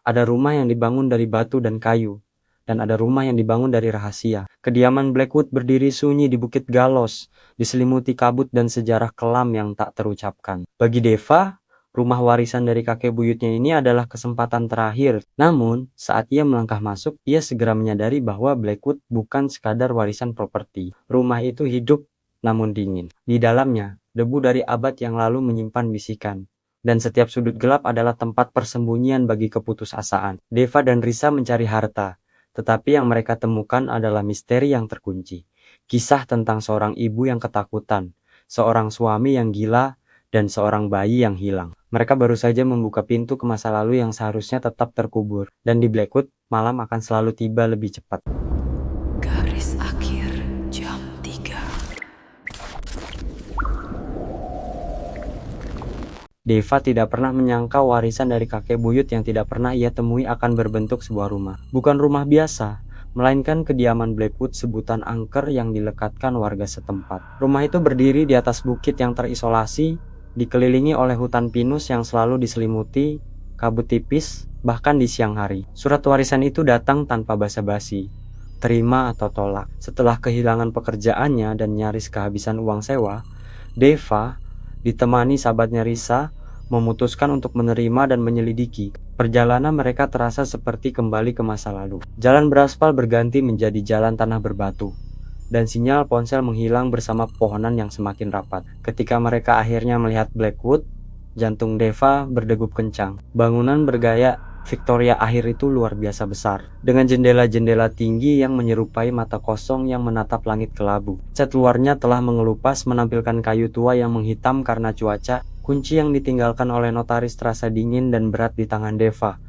Ada rumah yang dibangun dari batu dan kayu, dan ada rumah yang dibangun dari rahasia. Kediaman Blackwood berdiri sunyi di Bukit Galos, diselimuti kabut dan sejarah kelam yang tak terucapkan. Bagi Deva, rumah warisan dari kakek buyutnya ini adalah kesempatan terakhir. Namun, saat ia melangkah masuk, ia segera menyadari bahwa Blackwood bukan sekadar warisan properti. Rumah itu hidup namun dingin. Di dalamnya, debu dari abad yang lalu menyimpan bisikan. Dan setiap sudut gelap adalah tempat persembunyian bagi keputusasaan. Deva dan Risa mencari harta, tetapi yang mereka temukan adalah misteri yang terkunci. Kisah tentang seorang ibu yang ketakutan, seorang suami yang gila, dan seorang bayi yang hilang. Mereka baru saja membuka pintu ke masa lalu yang seharusnya tetap terkubur. Dan di Blackwood, malam akan selalu tiba lebih cepat. Garis akhir jam 3. Deva tidak pernah menyangka warisan dari kakek buyut yang tidak pernah ia temui akan berbentuk sebuah rumah. Bukan rumah biasa, melainkan kediaman Blackwood, sebutan angker yang dilekatkan warga setempat. Rumah itu berdiri di atas bukit yang terisolasi, dikelilingi oleh hutan pinus yang selalu diselimuti kabut tipis, bahkan di siang hari. Surat warisan itu datang tanpa basa-basi, terima atau tolak. Setelah kehilangan pekerjaannya dan nyaris kehabisan uang sewa, Deva ditemani sahabatnya Risa memutuskan untuk menerima dan menyelidiki. Perjalanan mereka terasa seperti kembali ke masa lalu. Jalan beraspal berganti menjadi jalan tanah berbatu, dan sinyal ponsel menghilang bersama pohonan yang semakin rapat. Ketika mereka akhirnya melihat Blackwood, jantung Deva berdegup kencang. Bangunan bergaya Victoria akhir itu luar biasa besar, dengan jendela-jendela tinggi yang menyerupai mata kosong yang menatap langit kelabu. Cat luarnya telah mengelupas, menampilkan kayu tua yang menghitam karena cuaca. Kunci yang ditinggalkan oleh notaris terasa dingin dan berat di tangan Deva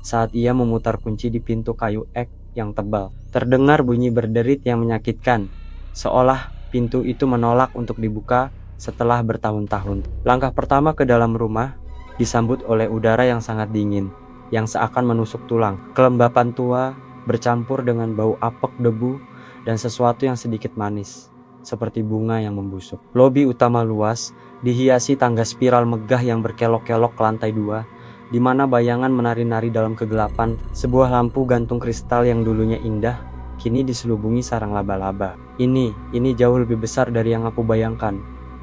saat ia memutar kunci di pintu kayu ek yang tebal. Terdengar bunyi berderit yang menyakitkan, seolah pintu itu menolak untuk dibuka setelah bertahun-tahun. Langkah pertama ke dalam rumah disambut oleh udara yang sangat dingin, yang seakan menusuk tulang. Kelembapan tua bercampur dengan bau apek, debu, dan sesuatu yang sedikit manis, seperti bunga yang membusuk. Lobi utama luas, dihiasi tangga spiral megah yang berkelok-kelok ke lantai 2, di mana bayangan menari-nari dalam kegelapan. Sebuah lampu gantung kristal yang dulunya indah, kini diselubungi sarang laba-laba. Ini jauh lebih besar dari yang aku bayangkan,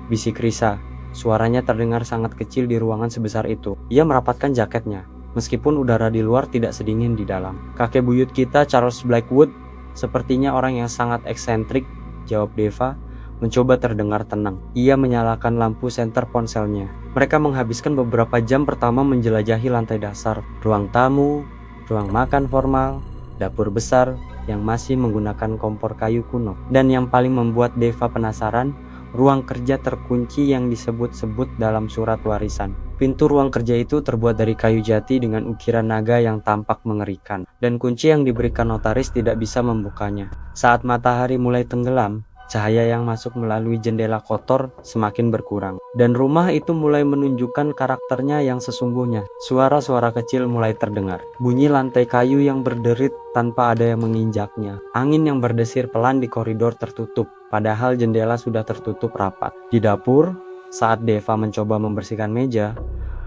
bisik Risa. Suaranya terdengar sangat kecil di ruangan sebesar itu. Ia merapatkan jaketnya, meskipun udara di luar tidak sedingin di dalam. Kakek buyut kita, Charles Blackwood, sepertinya orang yang sangat eksentrik, jawab Deva, mencoba terdengar tenang. Ia menyalakan lampu senter ponselnya. Mereka menghabiskan beberapa jam pertama menjelajahi lantai dasar, ruang tamu, ruang makan formal, dapur besar yang masih menggunakan kompor kayu kuno. Dan yang paling membuat Deva penasaran, ruang kerja terkunci yang disebut-sebut dalam surat warisan. Pintu ruang kerja itu terbuat dari kayu jati dengan ukiran naga yang tampak mengerikan, dan kunci yang diberikan notaris tidak bisa membukanya. Saat matahari mulai tenggelam, cahaya yang masuk melalui jendela kotor semakin berkurang, dan rumah itu mulai menunjukkan karakternya yang sesungguhnya. Suara-suara kecil mulai terdengar, bunyi lantai kayu yang berderit tanpa ada yang menginjaknya, angin yang berdesir pelan di koridor tertutup, padahal jendela sudah tertutup rapat. Di dapur, saat Deva mencoba membersihkan meja,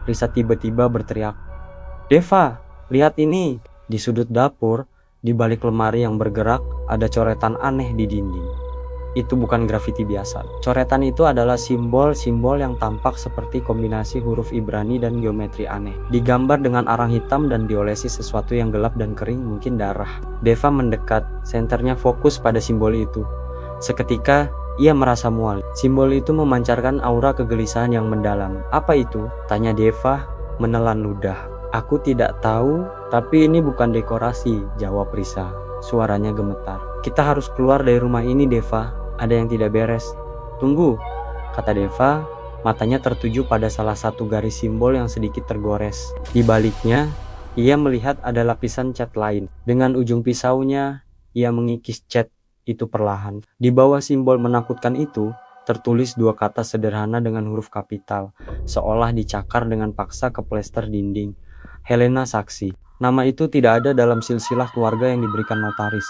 Risa tiba-tiba berteriak, "Deva, lihat ini!" Di sudut dapur, di balik lemari yang bergerak, ada coretan aneh di dinding. Itu bukan grafiti biasa. Coretan itu adalah simbol-simbol yang tampak seperti kombinasi huruf Ibrani dan geometri aneh. Digambar dengan arang hitam dan diolesi sesuatu yang gelap dan kering, mungkin darah. Deva mendekat, senternya fokus pada simbol itu. Seketika, ia merasa mual. Simbol itu memancarkan aura kegelisahan yang mendalam. "Apa itu?" tanya Deva, menelan ludah. "Aku tidak tahu, tapi ini bukan dekorasi," jawab Risa. Suaranya gemetar. "Kita harus keluar dari rumah ini, Deva. Ada yang tidak beres." "Tunggu," kata Deva, matanya tertuju pada salah satu garis simbol yang sedikit tergores. Di baliknya, ia melihat ada lapisan cat lain. Dengan ujung pisaunya, ia mengikis cat itu perlahan. Di bawah simbol menakutkan itu, tertulis dua kata sederhana dengan huruf kapital, seolah dicakar dengan paksa ke plester dinding. "Helena saksi." Nama itu tidak ada dalam silsilah keluarga yang diberikan notaris.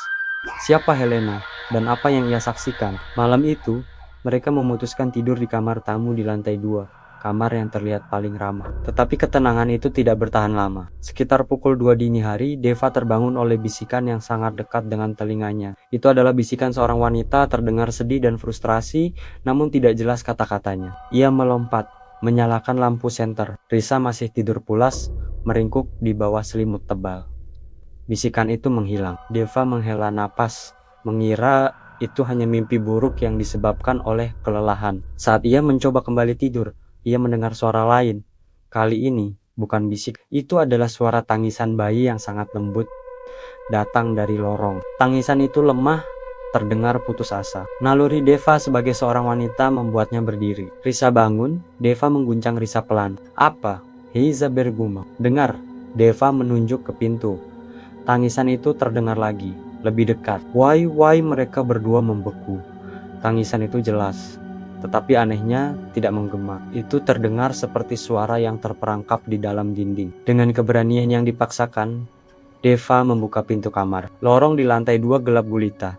Siapa Helena dan apa yang ia saksikan? Malam itu, mereka memutuskan tidur di kamar tamu di lantai 2, kamar yang terlihat paling ramah. Tetapi ketenangan itu tidak bertahan lama. Sekitar pukul 2 dini hari, Deva terbangun oleh bisikan yang sangat dekat dengan telinganya. Itu adalah bisikan seorang wanita terdengar sedih dan frustrasi, namun tidak jelas kata-katanya. Ia melompat, menyalakan lampu senter. Risa masih tidur pulas, meringkuk di bawah selimut tebal. Bisikan itu menghilang. Deva menghela napas, mengira itu hanya mimpi buruk yang disebabkan oleh kelelahan. Saat ia mencoba kembali tidur, ia mendengar suara lain. Kali ini bukan bisik, itu adalah suara tangisan bayi yang sangat lembut datang dari lorong. Tangisan itu lemah, terdengar putus asa. Naluri Deva sebagai seorang wanita membuatnya berdiri. Risa bangun, Deva mengguncang Risa pelan. Apa? Heiza bergumam. Dengar, Deva menunjuk ke pintu. Tangisan itu terdengar lagi. Lebih dekat. Why mereka berdua membeku. Tangisan itu jelas, tetapi anehnya tidak menggema. Itu terdengar seperti suara yang terperangkap di dalam dinding. Dengan keberanian yang dipaksakan, Deva membuka pintu kamar. Lorong di lantai 2 gelap gulita.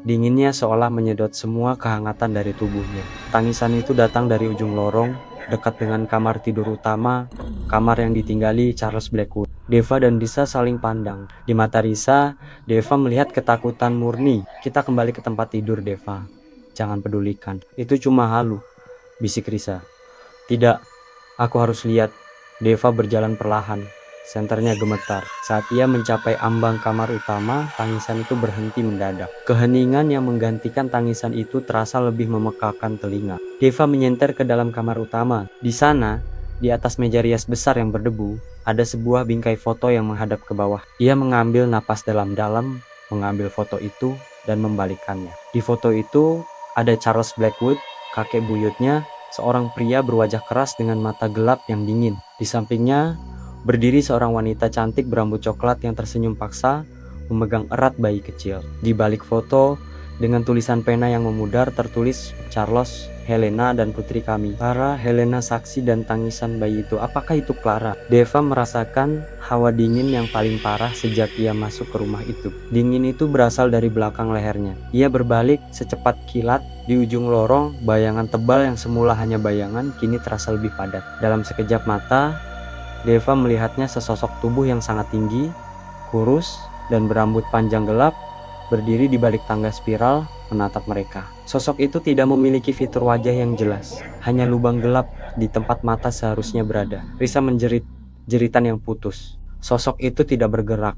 Dinginnya seolah menyedot semua kehangatan dari tubuhnya. Tangisan itu datang dari ujung lorong, dekat dengan kamar tidur utama, kamar yang ditinggali Charles Blackwood. Deva dan Risa saling pandang. Di mata Risa, Deva melihat ketakutan murni. Kita kembali ke tempat tidur, Deva. Jangan pedulikan. Itu cuma halu, bisik Risa. Tidak, aku harus lihat. Deva berjalan perlahan. Senternya gemetar. Saat ia mencapai ambang kamar utama, tangisan itu berhenti mendadak. Keheningan yang menggantikan tangisan itu terasa lebih memekakan telinga. Deva menyenter ke dalam kamar utama. Di sana, di atas meja rias besar yang berdebu, ada sebuah bingkai foto yang menghadap ke bawah. Ia mengambil napas dalam-dalam, mengambil foto itu, dan membalikkannya. Di foto itu, ada Charles Blackwood, kakek buyutnya, seorang pria berwajah keras dengan mata gelap yang dingin. Di sampingnya, berdiri seorang wanita cantik berambut coklat yang tersenyum paksa, memegang erat bayi kecil. Di balik foto, dengan tulisan pena yang memudar tertulis Charles, Helena, dan putri kami. Clara, Helena, saksi dan tangisan bayi itu. Apakah itu Clara? Deva merasakan hawa dingin yang paling parah sejak ia masuk ke rumah itu. Dingin itu berasal dari belakang lehernya. Ia berbalik secepat kilat. Di ujung lorong, bayangan tebal yang semula hanya bayangan kini terasa lebih padat. Dalam sekejap mata, Deva melihatnya sesosok tubuh yang sangat tinggi, kurus, dan berambut panjang gelap, berdiri di balik tangga spiral, menatap mereka. Sosok itu tidak memiliki fitur wajah yang jelas, hanya lubang gelap di tempat mata seharusnya berada. Risa menjerit, jeritan yang putus. Sosok itu tidak bergerak,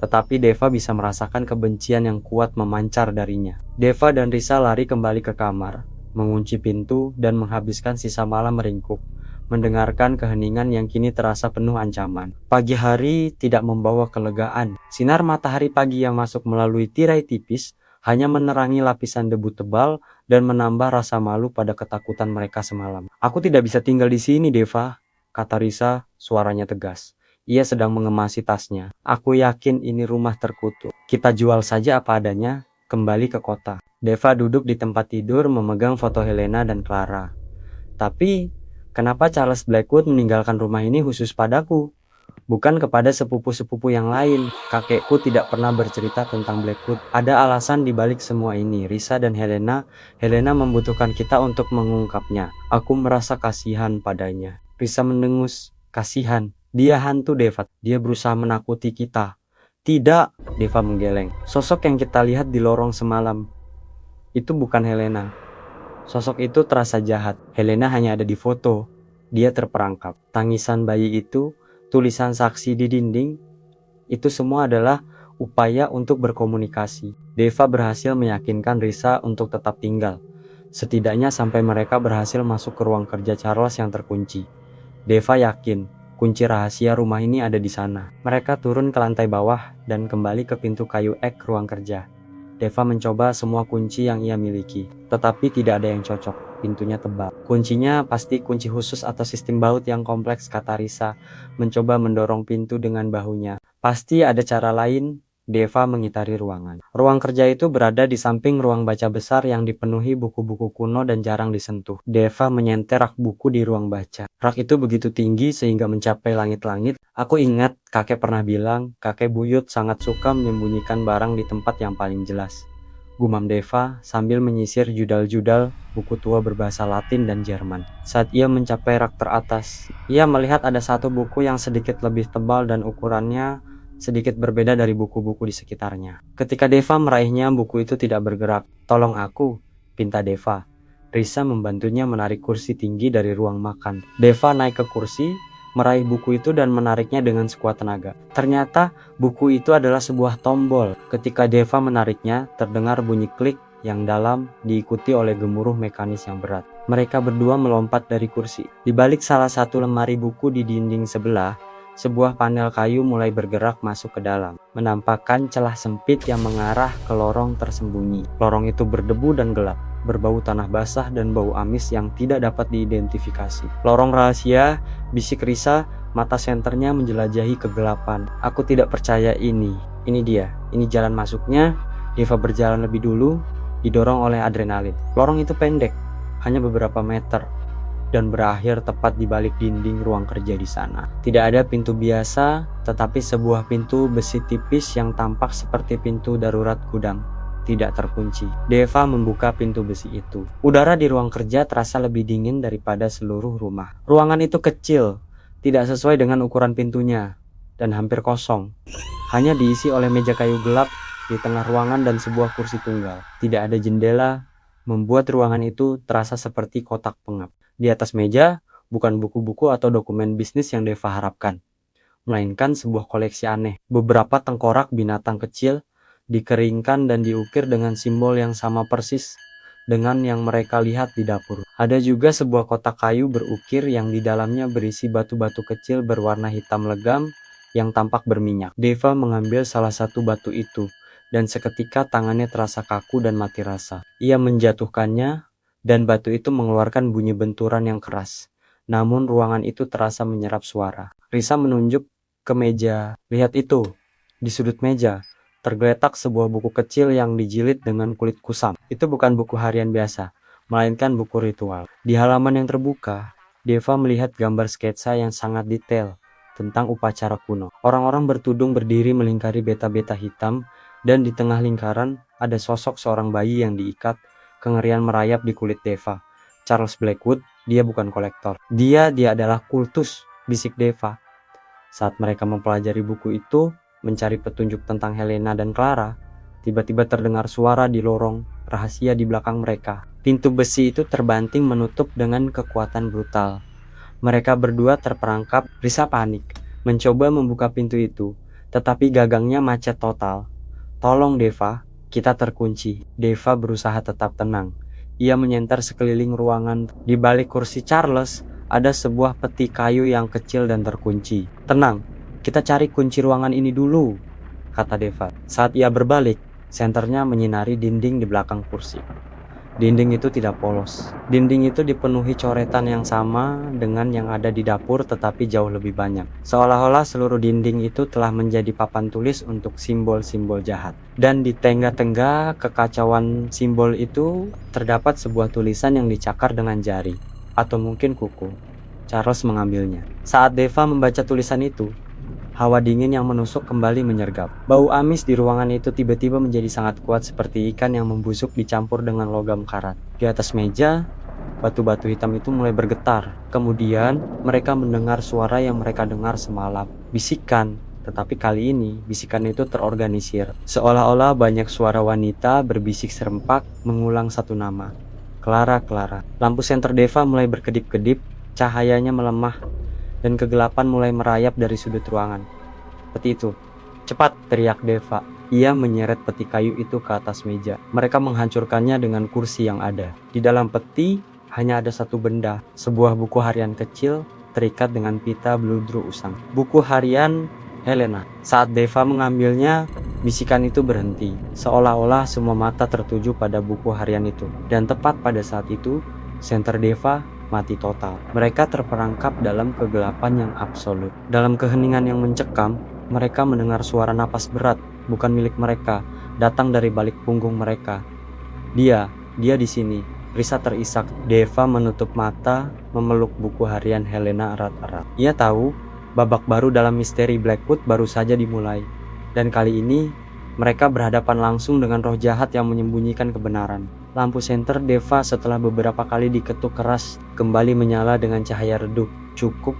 tetapi Deva bisa merasakan kebencian yang kuat memancar darinya. Deva dan Risa lari kembali ke kamar, mengunci pintu, dan menghabiskan sisa malam meringkuk, mendengarkan keheningan yang kini terasa penuh ancaman. Pagi hari tidak membawa kelegaan. Sinar matahari pagi yang masuk melalui tirai tipis hanya menerangi lapisan debu tebal dan menambah rasa malu pada ketakutan mereka semalam. Aku tidak bisa tinggal di sini, Deva, kata Risa, suaranya tegas. Ia sedang mengemasi tasnya. Aku yakin ini rumah terkutuk. Kita jual saja apa adanya, kembali ke kota. Deva duduk di tempat tidur memegang foto Helena dan Clara. Tapi kenapa Charles Blackwood meninggalkan rumah ini khusus padaku? Bukan kepada sepupu-sepupu yang lain. Kakekku tidak pernah bercerita tentang Blackwood. Ada alasan dibalik semua ini. Risa dan Helena membutuhkan kita untuk mengungkapnya. Aku merasa kasihan padanya. Risa mendengus. Kasihan. Dia hantu, Deva. Dia berusaha menakuti kita. Tidak, Deva menggeleng. Sosok yang kita lihat di lorong semalam itu bukan Helena. Sosok itu terasa jahat. Helena hanya ada di foto. Dia terperangkap. Tangisan bayi itu, tulisan saksi di dinding, itu semua adalah upaya untuk berkomunikasi. Deva berhasil meyakinkan Risa untuk tetap tinggal, setidaknya sampai mereka berhasil masuk ke ruang kerja Charles yang terkunci. Deva yakin kunci rahasia rumah ini ada di sana. Mereka turun ke lantai bawah dan kembali ke pintu kayu ek ruang kerja. Deva mencoba semua kunci yang ia miliki, tetapi tidak ada yang cocok. Pintunya tebal. Kuncinya pasti kunci khusus atau sistem baut yang kompleks, kata Risa, mencoba mendorong pintu dengan bahunya. Pasti ada cara lain. Deva mengitari ruangan. Ruang kerja itu berada di samping ruang baca besar yang dipenuhi buku-buku kuno dan jarang disentuh. Deva menyenter rak buku di ruang baca. Rak itu begitu tinggi sehingga mencapai langit-langit. Aku ingat kakek pernah bilang, kakek buyut sangat suka menyembunyikan barang di tempat yang paling jelas. gumam Deva sambil menyisir judal-judal buku tua berbahasa Latin dan Jerman. Saat ia mencapai rak teratas, ia melihat ada satu buku yang sedikit lebih tebal dan ukurannya sedikit berbeda dari buku-buku di sekitarnya. Ketika Deva meraihnya, buku itu tidak bergerak. "Tolong aku," pinta Deva. Risa membantunya menarik kursi tinggi dari ruang makan. Deva naik ke kursi, meraih buku itu dan menariknya dengan sekuat tenaga. Ternyata buku itu adalah sebuah tombol. Ketika Deva menariknya, terdengar bunyi klik yang dalam diikuti oleh gemuruh mekanis yang berat. Mereka berdua melompat dari kursi. Di balik salah satu lemari buku di dinding sebelah, sebuah panel kayu mulai bergerak masuk ke dalam, menampakkan celah sempit yang mengarah ke lorong tersembunyi. Lorong itu berdebu dan gelap, berbau tanah basah dan bau amis yang tidak dapat diidentifikasi. "Lorong rahasia," bisik Risa, mata senternya menjelajahi kegelapan. "Aku tidak percaya ini. Ini dia, ini jalan masuknya." Deva berjalan lebih dulu, didorong oleh adrenalin. Lorong itu pendek, hanya beberapa meter, dan berakhir tepat di balik dinding ruang kerja di sana. Tidak ada pintu biasa, tetapi sebuah pintu besi tipis yang tampak seperti pintu darurat gudang. Tidak terkunci. Deva membuka pintu besi itu. Udara di ruang kerja terasa lebih dingin daripada seluruh rumah. Ruangan itu kecil, tidak sesuai dengan ukuran pintunya, dan hampir kosong. Hanya diisi oleh meja kayu gelap di tengah ruangan dan sebuah kursi tunggal. Tidak ada jendela, membuat ruangan itu terasa seperti kotak pengap. Di atas meja, bukan buku-buku atau dokumen bisnis yang Deva harapkan, melainkan sebuah koleksi aneh. Beberapa tengkorak binatang kecil dikeringkan dan diukir dengan simbol yang sama persis dengan yang mereka lihat di dapur. Ada juga sebuah kotak kayu berukir yang di dalamnya berisi batu-batu kecil berwarna hitam legam yang tampak berminyak. Deva mengambil salah satu batu itu, dan seketika tangannya terasa kaku dan mati rasa. Ia menjatuhkannya, dan batu itu mengeluarkan bunyi benturan yang keras. Namun ruangan itu terasa menyerap suara. Risa menunjuk ke meja. "Lihat itu, di sudut meja tergeletak sebuah buku kecil yang dijilid dengan kulit kusam. Itu bukan buku harian biasa, melainkan buku ritual." Di halaman yang terbuka, Deva melihat gambar sketsa yang sangat detail tentang upacara kuno. Orang-orang bertudung berdiri melingkari beta-beta hitam, dan di tengah lingkaran ada sosok seorang bayi yang diikat. Kengerian merayap di kulit Deva. "Charles Blackwood, dia bukan kolektor. Dia adalah kultus," bisik Deva. Saat mereka mempelajari buku itu, mencari petunjuk tentang Helena dan Clara, tiba-tiba terdengar suara di lorong rahasia di belakang mereka. Pintu besi itu terbanting menutup dengan kekuatan brutal. Mereka berdua terperangkap. Risa panik, mencoba membuka pintu itu, tetapi gagangnya macet total. "Tolong Deva, kita terkunci." Deva berusaha tetap tenang. Ia menyentar sekeliling ruangan. Di balik kursi Charles, ada sebuah peti kayu yang kecil dan terkunci. "Tenang, kita cari kunci ruangan ini dulu," kata Deva. Saat ia berbalik, senternya menyinari dinding di belakang kursi. Dinding itu tidak polos. Dinding itu dipenuhi coretan yang sama dengan yang ada di dapur, tetapi jauh lebih banyak. Seolah-olah seluruh dinding itu telah menjadi papan tulis untuk simbol-simbol jahat. Dan di tengah-tengah kekacauan simbol itu terdapat sebuah tulisan yang dicakar dengan jari, atau mungkin kuku. Charles mengambilnya. Saat Deva membaca tulisan itu, hawa dingin yang menusuk kembali menyergap. Bau amis di ruangan itu tiba-tiba menjadi sangat kuat, seperti ikan yang membusuk dicampur dengan logam karat. Di atas meja, batu-batu hitam itu mulai bergetar. Kemudian, mereka mendengar suara yang mereka dengar semalam. Bisikan, tetapi kali ini bisikan itu terorganisir. Seolah-olah banyak suara wanita berbisik serempak mengulang satu nama. "Clara, Clara." Lampu senter Deva mulai berkedip-kedip, cahayanya melemah, dan kegelapan mulai merayap dari sudut ruangan. "Peti itu, cepat!" teriak Deva. Ia menyeret peti kayu itu ke atas meja. Mereka menghancurkannya dengan kursi yang ada. Di dalam peti hanya ada satu benda, sebuah buku harian kecil terikat dengan pita bludru usang. Buku harian Helena. Saat Deva mengambilnya, bisikan itu berhenti. Seolah-olah semua mata tertuju pada buku harian itu. Dan tepat pada saat itu, senter Deva mati total. Mereka terperangkap dalam kegelapan yang absolut. Dalam keheningan yang mencekam, mereka mendengar suara napas berat, bukan milik mereka, datang dari balik punggung mereka. Dia di sini." Risa terisak. Deva menutup mata, memeluk buku harian Helena erat-erat. Ia tahu, babak baru dalam misteri Blackwood baru saja dimulai. Dan kali ini, Mereka berhadapan langsung dengan roh jahat yang menyembunyikan kebenaran. Lampu senter Deva setelah beberapa kali diketuk keras kembali menyala dengan cahaya redup, cukup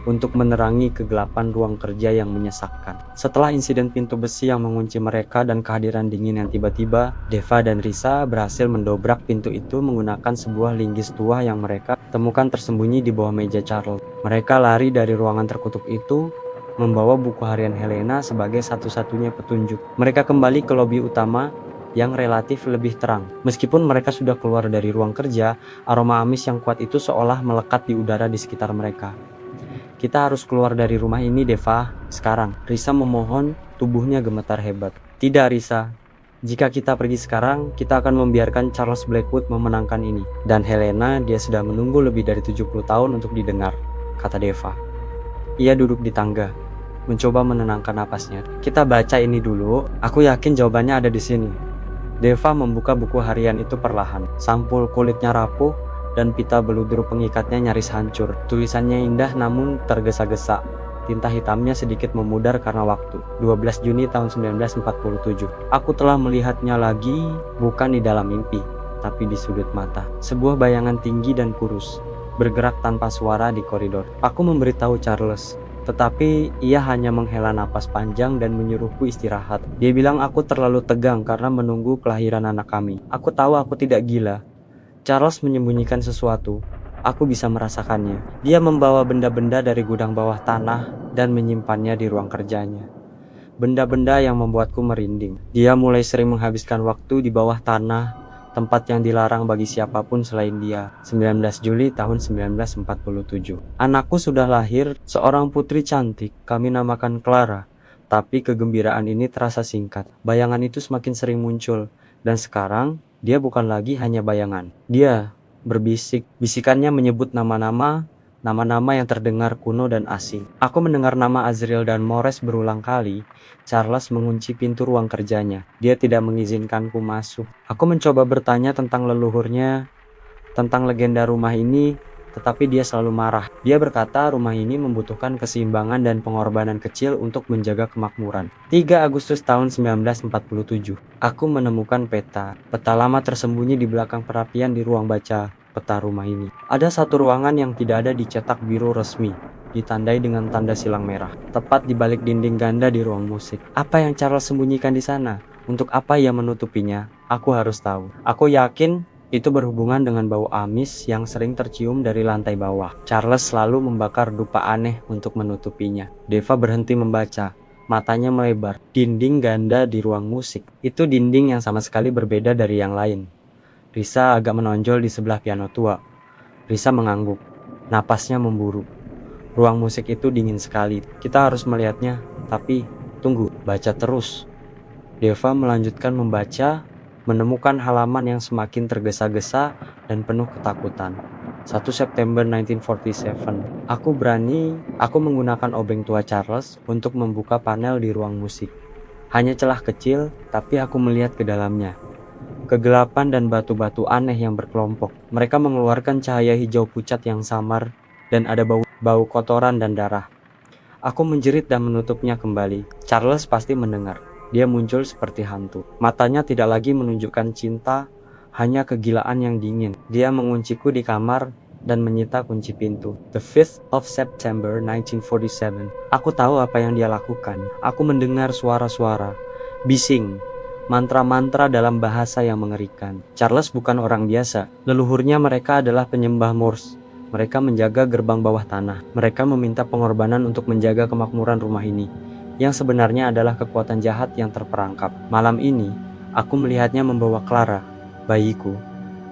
untuk menerangi kegelapan ruang kerja yang menyesakkan. Setelah insiden pintu besi yang mengunci mereka dan kehadiran dingin yang tiba-tiba, Deva dan Risa berhasil mendobrak pintu itu menggunakan sebuah linggis tua yang mereka temukan tersembunyi di bawah meja Charles. Mereka lari dari ruangan terkutuk itu, membawa buku harian Helena sebagai satu-satunya petunjuk. Mereka kembali ke lobi utama yang relatif lebih terang. Meskipun mereka sudah keluar dari ruang kerja, aroma amis yang kuat itu seolah melekat di udara di sekitar mereka. Kita harus keluar dari rumah ini, Deva. Sekarang. Risa memohon, tubuhnya gemetar hebat. Tidak, Risa. Jika kita pergi sekarang, kita akan membiarkan Charles Blackwood memenangkan ini. Dan Helena, dia sudah menunggu lebih dari 70 tahun untuk didengar, kata Deva. Ia duduk di tangga, mencoba menenangkan napasnya. Kita baca ini dulu, aku yakin jawabannya ada di sini. Deva membuka buku harian itu perlahan. Sampul kulitnya rapuh, dan pita beludur pengikatnya nyaris hancur. Tulisannya indah namun tergesa-gesa. Tinta hitamnya sedikit memudar karena waktu. 12 Juni tahun 1947. Aku telah melihatnya lagi, bukan di dalam mimpi, tapi di sudut mata. Sebuah bayangan tinggi dan kurus, bergerak tanpa suara di koridor. Aku memberitahu Charles, tetapi ia hanya menghela napas panjang dan menyuruhku istirahat. Dia bilang aku terlalu tegang karena menunggu kelahiran anak kami. Aku tahu aku tidak gila. Charles menyembunyikan sesuatu. Aku bisa merasakannya. Dia membawa benda-benda dari gudang bawah tanah dan menyimpannya di ruang kerjanya. Benda-benda yang membuatku merinding. Dia mulai sering menghabiskan waktu di bawah tanah, tempat yang dilarang bagi siapapun selain dia. 19 Juli tahun 1947. Anakku sudah lahir, seorang putri cantik. Kami namakan Clara. Tapi kegembiraan ini terasa singkat. Bayangan itu semakin sering muncul. Dan sekarang, dia bukan lagi hanya bayangan. Dia berbisik. Bisikannya menyebut nama-nama yang terdengar kuno dan asing. Aku mendengar nama Azriel dan Mores berulang kali. Charles mengunci pintu ruang kerjanya. Dia tidak mengizinkanku masuk. Aku mencoba bertanya tentang leluhurnya, tentang legenda rumah ini, tetapi dia selalu marah. Dia berkata rumah ini membutuhkan keseimbangan dan pengorbanan kecil untuk menjaga kemakmuran. 3 Agustus tahun 1947. Aku menemukan peta lama tersembunyi di belakang perapian di ruang baca peta rumah ini. Ada satu ruangan yang tidak ada dicetak biru resmi, ditandai dengan tanda silang merah, tepat di balik dinding ganda di ruang musik. Apa yang Charles sembunyikan di sana? Untuk apa ia menutupinya? Aku harus tahu. Aku yakin itu berhubungan dengan bau amis yang sering tercium dari lantai bawah. Charles selalu membakar dupa aneh untuk menutupinya. Deva berhenti membaca. Matanya melebar. Dinding ganda di ruang musik. Itu dinding yang sama sekali berbeda dari yang lain. Risa agak menonjol di sebelah piano tua. Risa mengangguk. Napasnya memburu. Ruang musik itu dingin sekali. Kita harus melihatnya. Tapi, tunggu. Baca terus. Deva melanjutkan membaca, menemukan halaman yang semakin tergesa-gesa dan penuh ketakutan. 1 September 1947. Aku menggunakan obeng tua Charles untuk membuka panel di ruang musik. Hanya celah kecil, tapi aku melihat ke dalamnya. Kegelapan dan batu-batu aneh yang berkelompok. Mereka mengeluarkan cahaya hijau pucat yang samar dan ada bau kotoran dan darah. Aku menjerit dan menutupnya kembali. Charles pasti mendengar. Dia muncul seperti hantu. Matanya tidak lagi menunjukkan cinta, hanya kegilaan yang dingin. Dia mengunciku di kamar dan menyita kunci pintu. The 5th of September 1947. Aku tahu apa yang dia lakukan. Aku mendengar suara-suara, bising, mantra-mantra dalam bahasa yang mengerikan. Charles bukan orang biasa. Leluhurnya mereka adalah penyembah Morse. Mereka menjaga gerbang bawah tanah. Mereka meminta pengorbanan untuk menjaga kemakmuran rumah ini, yang sebenarnya adalah kekuatan jahat yang terperangkap. Malam ini, aku melihatnya membawa Clara, bayiku.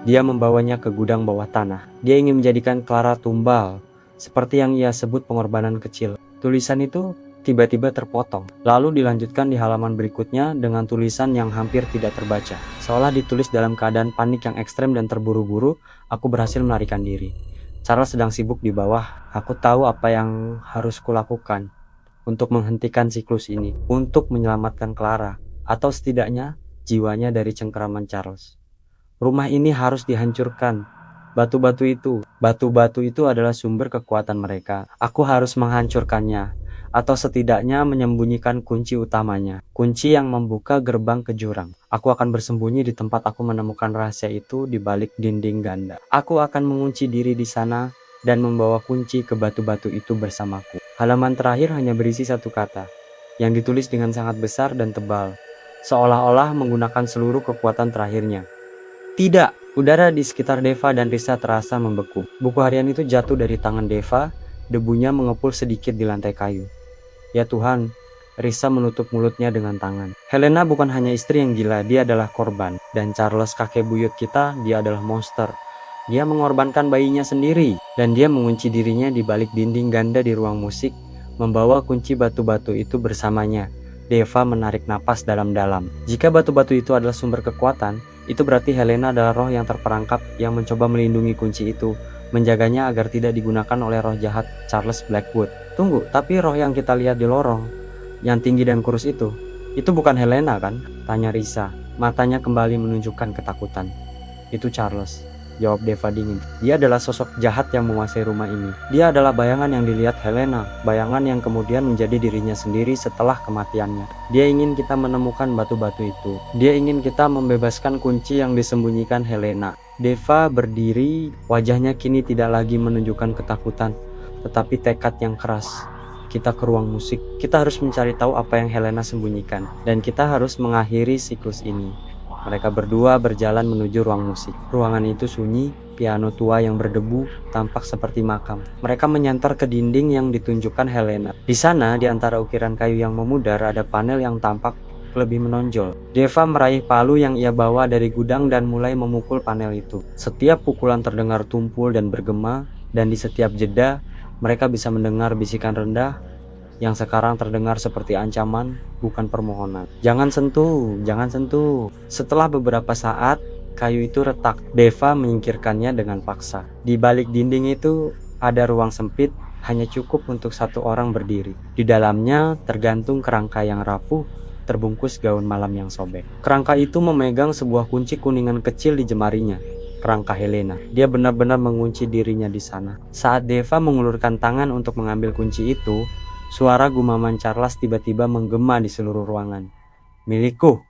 Dia membawanya ke gudang bawah tanah. Dia ingin menjadikan Clara tumbal, seperti yang ia sebut pengorbanan kecil. Tulisan itu tiba-tiba terpotong, lalu dilanjutkan di halaman berikutnya dengan tulisan yang hampir tidak terbaca. Seolah ditulis dalam keadaan panik yang ekstrem dan terburu-buru, aku berhasil melarikan diri. Charles sedang sibuk di bawah. Aku tahu apa yang harus kulakukan untuk menghentikan siklus ini, untuk menyelamatkan Clara, atau setidaknya jiwanya dari cengkeraman Charles. Rumah ini harus dihancurkan. Batu-batu itu adalah sumber kekuatan mereka. Aku harus menghancurkannya. atau setidaknya menyembunyikan kunci utamanya, kunci yang membuka gerbang ke jurang. Aku akan bersembunyi di tempat aku menemukan rahasia itu di balik dinding ganda. Aku akan mengunci diri di sana dan membawa kunci ke batu-batu itu bersamaku. Halaman terakhir hanya berisi satu kata, yang ditulis dengan sangat besar dan tebal, seolah-olah menggunakan seluruh kekuatan terakhirnya. Tidak, udara di sekitar Deva dan Risa terasa membeku. Buku harian itu jatuh dari tangan Deva, debunya mengepul sedikit di lantai kayu. Ya Tuhan, Risa menutup mulutnya dengan tangan. Helena bukan hanya istri yang gila, dia adalah korban. Dan Charles, kakek buyut kita, dia adalah monster. Dia mengorbankan bayinya sendiri, dan dia mengunci dirinya di balik dinding ganda di ruang musik, membawa kunci batu-batu itu bersamanya. Deva menarik napas dalam-dalam. Jika batu-batu itu adalah sumber kekuatan, itu berarti Helena adalah roh yang terperangkap yang mencoba melindungi kunci itu, menjaganya agar tidak digunakan oleh roh jahat Charles Blackwood. Tunggu, tapi roh yang kita lihat di lorong, yang tinggi dan kurus itu bukan Helena kan? Tanya Risa, matanya kembali menunjukkan ketakutan. Itu Charles, jawab Deva dingin. Dia adalah sosok jahat yang menguasai rumah ini. Dia adalah bayangan yang dilihat Helena, bayangan yang kemudian menjadi dirinya sendiri setelah kematiannya. Dia ingin kita menemukan batu-batu itu. Dia ingin kita membebaskan kunci yang disembunyikan Helena. Deva berdiri, wajahnya kini tidak lagi menunjukkan ketakutan, tetapi tekad yang keras. Kita ke ruang musik. Kita harus mencari tahu apa yang Helena sembunyikan, dan kita harus mengakhiri siklus ini. Mereka berdua berjalan menuju ruang musik. Ruangan itu sunyi, piano tua yang berdebu tampak seperti makam. Mereka menyantar ke dinding yang ditunjukkan Helena. Di sana, di antara ukiran kayu yang memudar, ada panel yang tampak lebih menonjol. Deva meraih palu yang ia bawa dari gudang dan mulai memukul panel itu. Setiap pukulan terdengar tumpul dan bergema, dan di setiap jeda, mereka bisa mendengar bisikan rendah yang sekarang terdengar seperti ancaman, bukan permohonan. Jangan sentuh, jangan sentuh. Setelah beberapa saat, kayu itu retak. Deva menyingkirkannya dengan paksa. Di balik dinding itu ada ruang sempit, hanya cukup untuk satu orang berdiri. Di dalamnya tergantung kerangka yang rapuh, terbungkus gaun malam yang sobek. Kerangka itu memegang sebuah kunci kuningan kecil di jemarinya. Kerangka Helena. Dia benar-benar mengunci dirinya di sana. Saat Deva mengulurkan tangan untuk mengambil kunci itu, suara gumaman Charles tiba-tiba menggema di seluruh ruangan. Milikku,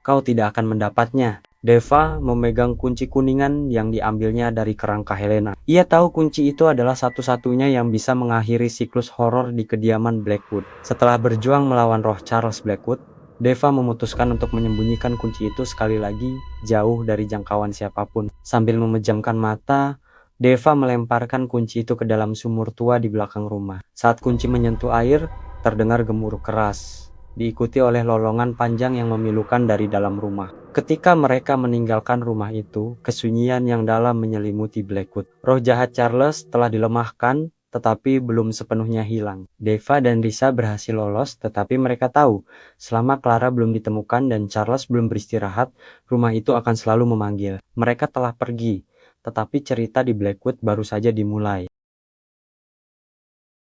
kau tidak akan mendapatnya. Deva memegang kunci kuningan yang diambilnya dari kerangka Helena. Ia tahu kunci itu adalah satu-satunya yang bisa mengakhiri siklus horor di kediaman Blackwood. Setelah berjuang melawan roh Charles Blackwood, Deva memutuskan untuk menyembunyikan kunci itu sekali lagi jauh dari jangkauan siapapun. Sambil memejamkan mata, Deva melemparkan kunci itu ke dalam sumur tua di belakang rumah. Saat kunci menyentuh air, terdengar gemuruh keras, diikuti oleh lolongan panjang yang memilukan dari dalam rumah. Ketika mereka meninggalkan rumah itu, kesunyian yang dalam menyelimuti Blackwood. Roh jahat Charles telah dilemahkan, tetapi belum sepenuhnya hilang. Deva dan Risa berhasil lolos, tetapi mereka tahu, selama Clara belum ditemukan dan Charles belum beristirahat, rumah itu akan selalu memanggil. Mereka telah pergi, tetapi cerita di Blackwood baru saja dimulai.